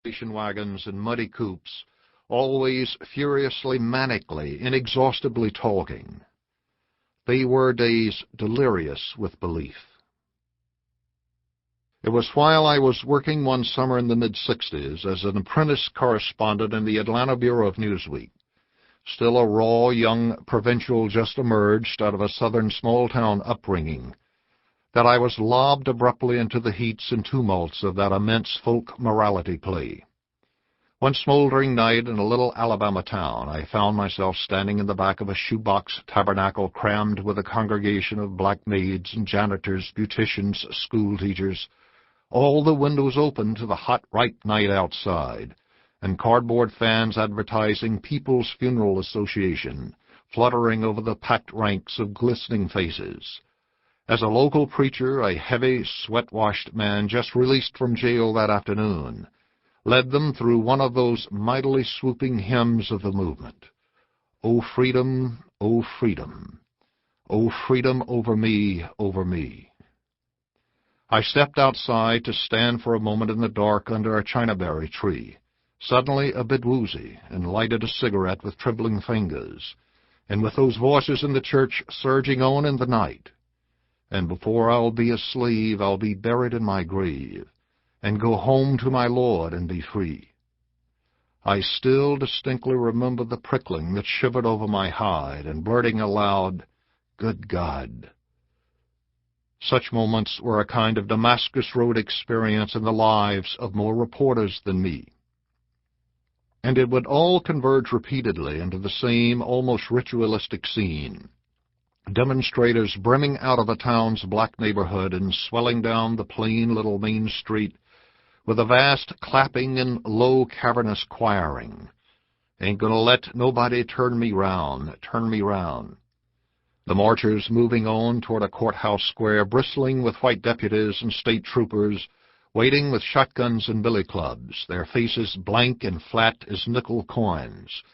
station wagons and muddy coupes, always furiously, manically, inexhaustibly talking. They were days delirious with belief. It was while I was working one summer in the mid-'60s as an apprentice correspondent in the Atlanta Bureau of Newsweek, still a raw young provincial just emerged out of a southern small-town upbringing, that I was lobbed abruptly into the heats and tumults of that immense folk morality play. One smoldering night in a little Alabama town, I found myself standing in the back of a shoebox tabernacle crammed with a congregation of black maids and janitors, beauticians, schoolteachers, all the windows open to the hot, ripe night outside, and cardboard fans advertising People's Funeral Association fluttering over the packed ranks of glistening faces. As a local preacher, a heavy, sweat-washed man just released from jail that afternoon, led them through one of those mightily swooping hymns of the movement. O freedom, O freedom, O freedom over me, over me. I stepped outside to stand for a moment in the dark under a chinaberry tree, suddenly a bit woozy, and lighted a cigarette with trembling fingers, and with those voices in the church surging on in the night. And before I'll be a slave, I'll be buried in my grave, and go home to my Lord and be free. I still distinctly remember the prickling that shivered over my hide, and blurting aloud, "Good God." Such moments were a kind of Damascus Road experience in the lives of more reporters than me. And it would all converge repeatedly into the same almost ritualistic scene. Demonstrators brimming out of a town's black neighborhood and swelling down the plain little main street with a vast clapping and low cavernous choiring. Ain't gonna let nobody turn me round, turn me round. The marchers moving on toward a courthouse square bristling with white deputies and state troopers, waiting with shotguns and billy clubs, their faces blank and flat as nickel coins,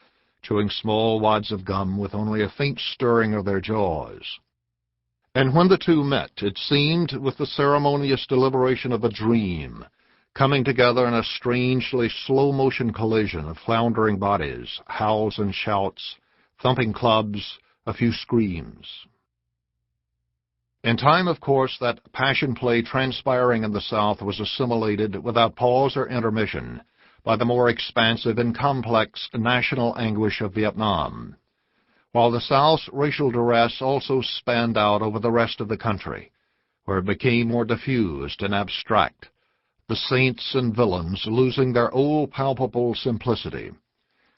chewing small wads of gum with only a faint stirring of their jaws. And when the two met, it seemed with the ceremonious deliberation of a dream, coming together in a strangely slow-motion collision of floundering bodies, howls and shouts, thumping clubs, a few screams. In time, of course, that passion play transpiring in the South was assimilated without pause or intermission by the more expansive and complex national anguish of Vietnam, while the South's racial duress also spanned out over the rest of the country, where it became more diffused and abstract, the saints and villains losing their old palpable simplicity,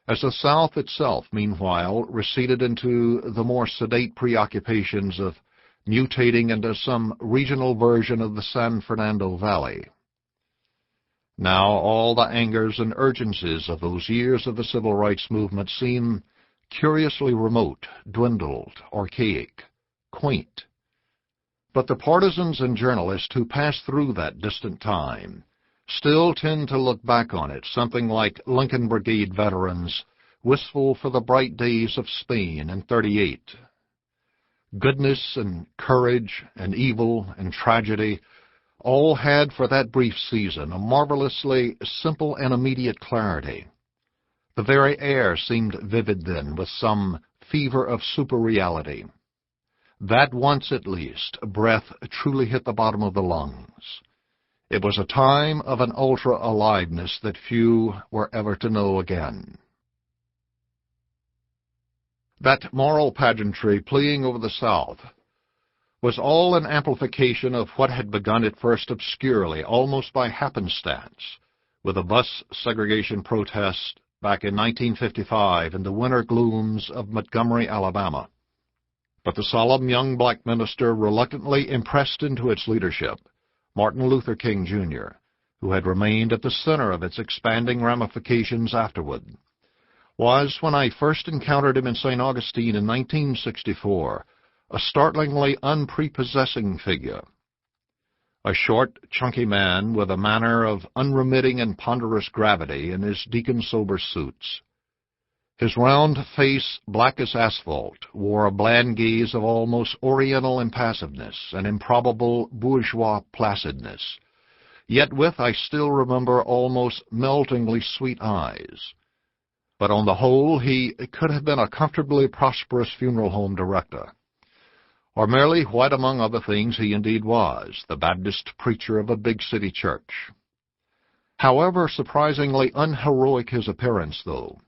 as the South itself, meanwhile, receded into the more sedate preoccupations of mutating into some regional version of the San Fernando Valley. Now all the angers and urgencies of those years of the civil rights movement seem curiously remote, dwindled, archaic, quaint. But the partisans and journalists who passed through that distant time still tend to look back on it something like Lincoln Brigade veterans, wistful for the bright days of Spain in '38. Goodness and courage and evil and tragedy all had for that brief season a marvelously simple and immediate clarity. The very air seemed vivid then with some fever of super-reality. That once at least, breath truly hit the bottom of the lungs. It was a time of an ultra-aliveness that few were ever to know again. That moral pageantry playing over the South was all an amplification of what had begun at first obscurely, almost by happenstance, with a bus segregation protest back in 1955 in the winter glooms of Montgomery, Alabama. But the solemn young black minister reluctantly impressed into its leadership Martin Luther King, Jr., who had remained at the center of its expanding ramifications afterward, was, when I first encountered him in St. Augustine in 1964, a startlingly unprepossessing figure. A short, chunky man with a manner of unremitting and ponderous gravity in his deacon-sober suits. His round face, black as asphalt, wore a bland gaze of almost oriental impassiveness and improbable bourgeois placidness, yet with, I still remember, almost meltingly sweet eyes. But on the whole, he could have been a comfortably prosperous funeral home director. Or merely what, among other things, he indeed was, the Baptist preacher of a big city church. However surprisingly unheroic his appearance, though,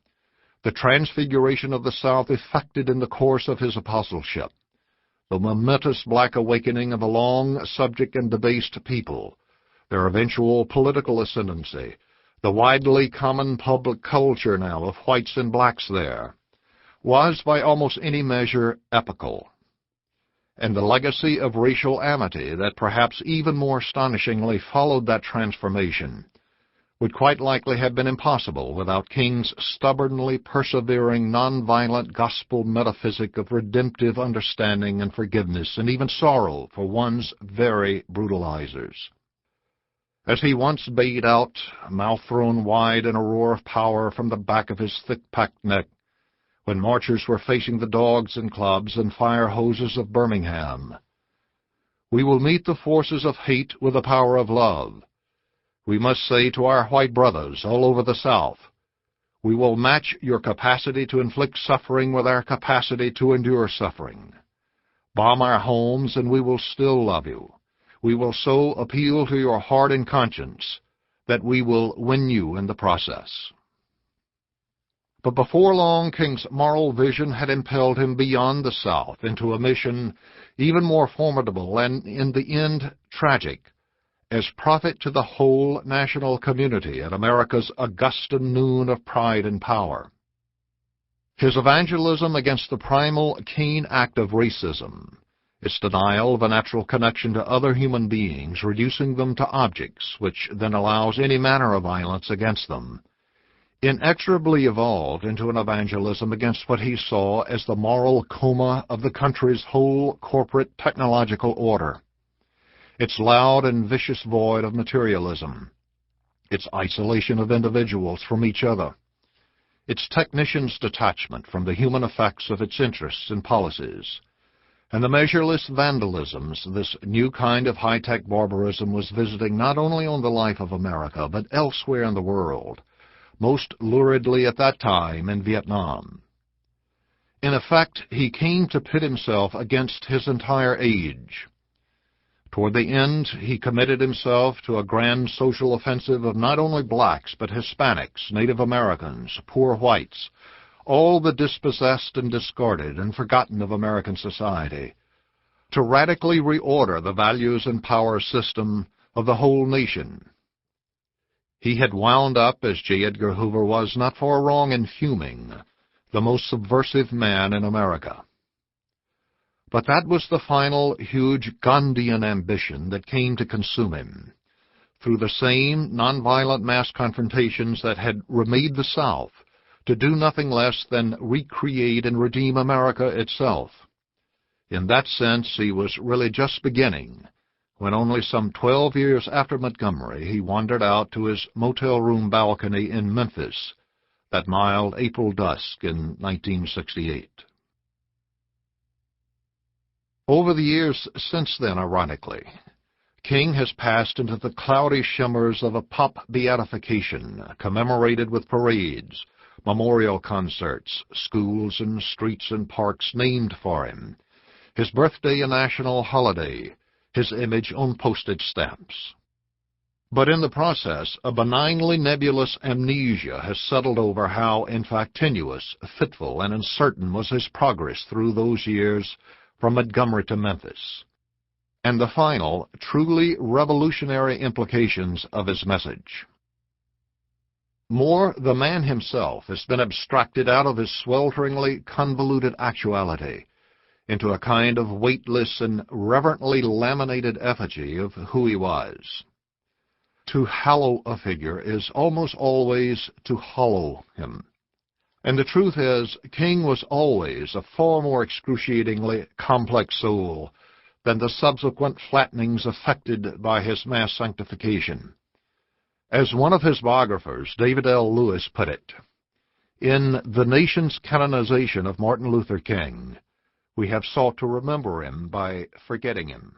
the transfiguration of the South effected in the course of his apostleship, the momentous black awakening of a long subject and debased people, their eventual political ascendancy, the widely common public culture now of whites and blacks there, was by almost any measure epochal. And the legacy of racial amity that perhaps even more astonishingly followed that transformation would quite likely have been impossible without King's stubbornly persevering nonviolent gospel metaphysic of redemptive understanding and forgiveness and even sorrow for one's very brutalizers. As he once bayed out, mouth thrown wide in a roar of power from the back of his thick-packed neck, when marchers were facing the dogs and clubs and fire hoses of Birmingham, "We will meet the forces of hate with the power of love. We must say to our white brothers all over the South, we will match your capacity to inflict suffering with our capacity to endure suffering. Bomb our homes and we will still love you. We will so appeal to your heart and conscience that we will win you in the process." But before long, King's moral vision had impelled him beyond the South into a mission even more formidable and, in the end, tragic, as prophet to the whole national community at America's Augustan noon of pride and power. His evangelism against the primal, keen act of racism, its denial of a natural connection to other human beings, reducing them to objects, which then allows any manner of violence against them, inexorably evolved into an evangelism against what he saw as the moral coma of the country's whole corporate technological order, its loud and vicious void of materialism, its isolation of individuals from each other, its technicians' detachment from the human effects of its interests and policies, and the measureless vandalisms this new kind of high-tech barbarism was visiting not only on the life of America, but elsewhere in the world, most luridly at that time in Vietnam. In effect, he came to pit himself against his entire age. Toward the end, he committed himself to a grand social offensive of not only blacks, but Hispanics, Native Americans, poor whites, all the dispossessed and discarded and forgotten of American society, to radically reorder the values and power system of the whole nation. He had wound up, as J. Edgar Hoover was, not far wrong in fuming, the most subversive man in America. But that was the final, huge Gandhian ambition that came to consume him, through the same nonviolent mass confrontations that had remade the South, to do nothing less than recreate and redeem America itself. In that sense, he was really just beginning, when only some 12 years after Montgomery, he wandered out to his motel room balcony in Memphis, that mild April dusk in 1968. Over the years since then, ironically, King has passed into the cloudy shimmers of a pop beatification, commemorated with parades, memorial concerts, schools and streets and parks named for him, his birthday a national holiday, his image on postage stamps. But in the process, a benignly nebulous amnesia has settled over how, in fact, tenuous, fitful, and uncertain was his progress through those years from Montgomery to Memphis, and the final, truly revolutionary implications of his message. More, the man himself has been abstracted out of his swelteringly convoluted actuality into a kind of weightless and reverently laminated effigy of who he was. To hallow a figure is almost always to hollow him. And the truth is, King was always a far more excruciatingly complex soul than the subsequent flattenings effected by his mass sanctification. As one of his biographers, David L. Lewis, put it, "In the nation's canonization of Martin Luther King, we have sought to remember him by forgetting him."